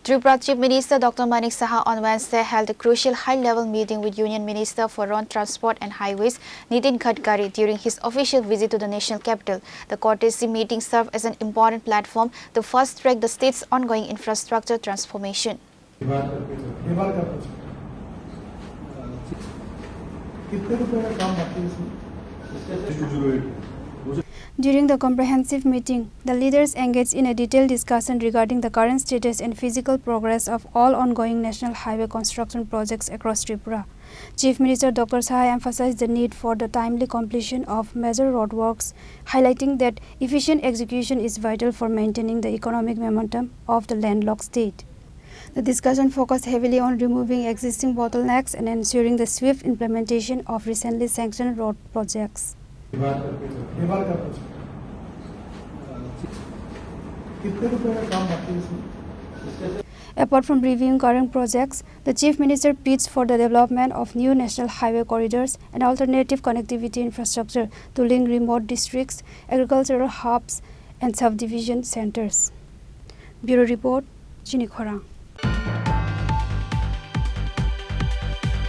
Tripura Chief Minister Dr.Manik Saha on Wednesday held a crucial high-level meeting with Union Minister for Road Transport and Highways Nitin Gadkari during his official visit to the national capital. The courtesy meeting served as an important platform to fast-track the state's ongoing infrastructure transformation. During the comprehensive meeting, the leaders engaged in a detailed discussion regarding the current status and physical progress of all ongoing national highway construction projects across Tripura. Chief Minister Dr. Saha emphasized the need for the timely completion of major roadworks, highlighting that efficient execution is vital for maintaining the economic momentum of the landlocked state. The discussion focused heavily on removing existing bottlenecks and ensuring the swift implementation of recently sanctioned road projects. Apart from reviewing current projects, the Chief Minister pitched for the development of new national highway corridors and alternative connectivity infrastructure to link remote districts, agricultural hubs, and subdivision centers. Bureau Report, Chini, Khorang.